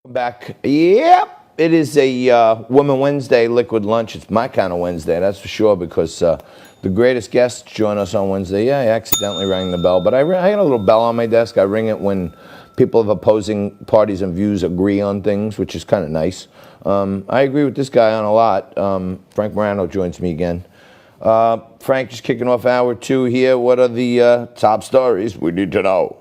Back. Yep. It is a Women Wednesday liquid lunch. It's my kind of Wednesday, that's for sure, because the greatest guests join us on Wednesday. Yeah, I accidentally rang the bell, but I had a little bell on my desk. I ring it when people of opposing parties and views agree on things, which is kind of nice. I agree with this guy on a lot. Frank Morano joins me again. Frank, just kicking off hour two here. What are the top stories we need to know?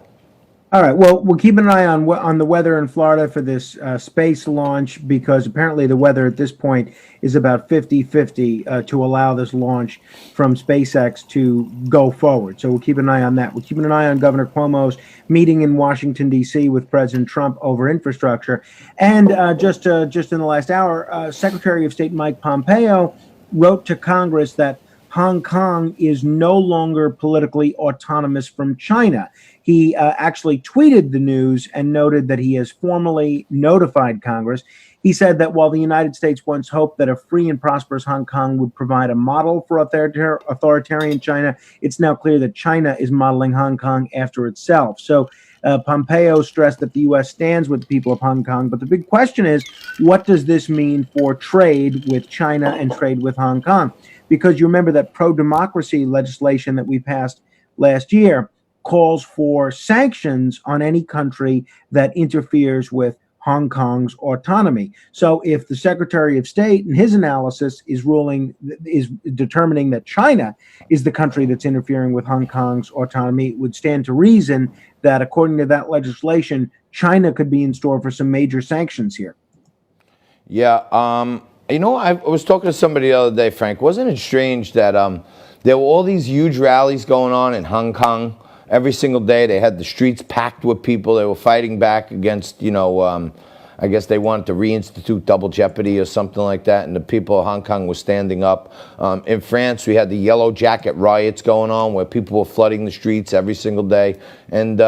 All right. Well, we'll keep an eye on the weather in Florida for this space launch, because apparently the weather at this point is about 50-50 to allow this launch from SpaceX to go forward. So we'll keep an eye on that. We're keeping an eye on Governor Cuomo's meeting in Washington, D.C. with President Trump over infrastructure. And just in the last hour, Secretary of State Mike Pompeo wrote to Congress that Hong Kong is no longer politically autonomous from China. He actually tweeted the news and noted that he has formally notified Congress. He said that while the United States once hoped that a free and prosperous Hong Kong would provide a model for authoritarian China, it's now clear that China is modeling Hong Kong after itself. So Pompeo stressed that the U.S. stands with the people of Hong Kong. But the big question is, what does this mean for trade with China and trade with Hong Kong? Because you remember that pro-democracy legislation that we passed last year calls for sanctions on any country that interferes with Hong Kong's autonomy. So if the Secretary of State in his analysis is determining that China is the country that's interfering with Hong Kong's autonomy, it would stand to reason that according to that legislation, China could be in store for some major sanctions here. Yeah, I was talking to somebody the other day, Frank. Wasn't it strange that there were all these huge rallies going on in Hong Kong every single day? They had the streets packed with people. They were fighting back against, I guess they wanted to reinstitute double jeopardy or something like that, and the people of Hong Kong were standing up. In France, we had the Yellow Jacket riots going on where people were flooding the streets every single day. And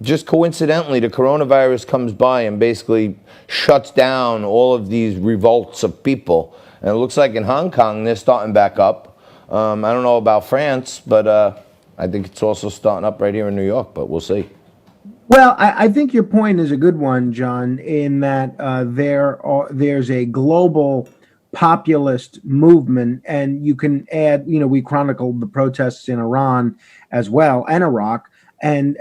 just coincidentally, the coronavirus comes by and basically shuts down all of these revolts of people. And it looks like in Hong Kong, they're starting back up. I don't know about France, but I think it's also starting up right here in New York, but we'll see. Well, I think your point is a good one, John, in that there's a global populist movement, and you can add, we chronicled the protests in Iran as well, and Iraq, and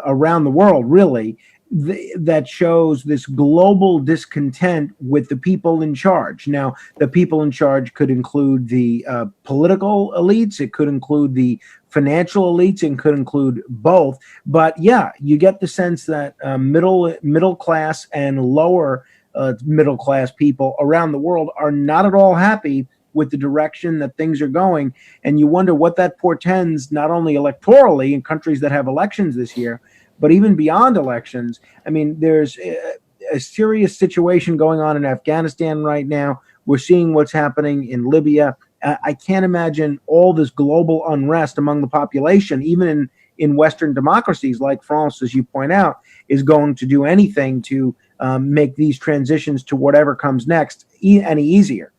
around the world, really, that shows this global discontent with the people in charge. Now, the people in charge could include the political elites, it could include the financial elites, and could include both. But yeah, you get the sense that middle class and lower middle class people around the world are not at all happy with the direction that things are going. And you wonder what that portends, not only electorally in countries that have elections this year, but even beyond elections. I mean, there's a serious situation going on in Afghanistan right now. We're seeing what's happening in Libya. I can't imagine all this global unrest among the population, even in Western democracies like France, as you point out, is going to do anything to make these transitions to whatever comes next any easier.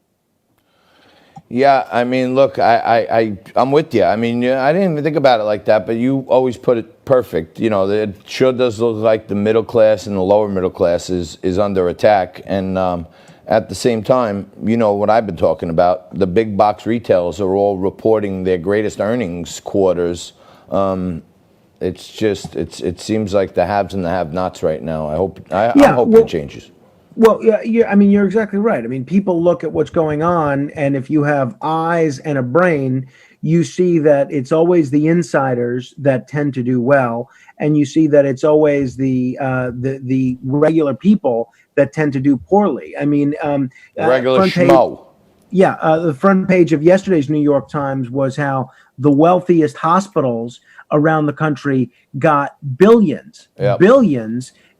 Yeah, I mean, look, I'm with you. I mean, I didn't even think about it like that, but you always put it perfect. It sure does look like the middle class and the lower middle class is under attack. And at the same time, what I've been talking about, the big box retailers are all reporting their greatest earnings quarters. It seems like the haves and the have-nots right now. I'm hoping it changes. Well, yeah, I mean, you're exactly right. I mean, people look at what's going on, and if you have eyes and a brain, you see that it's always the insiders that tend to do well, and you see that it's always the regular people that tend to do poorly. I mean, regular schmo. Yeah, the front page of yesterday's New York Times was how the wealthiest hospitals around the country got billions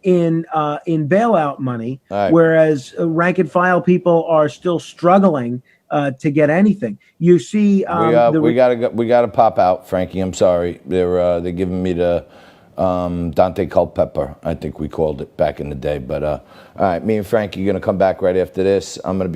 in bailout money, right, whereas rank and file people are still struggling to get anything. You see, we gotta pop out, Frankie. I'm sorry, they're giving me the Dante Culpepper, I think we called it back in the day. But all right, me and Frankie are gonna come back right after this. I'm gonna be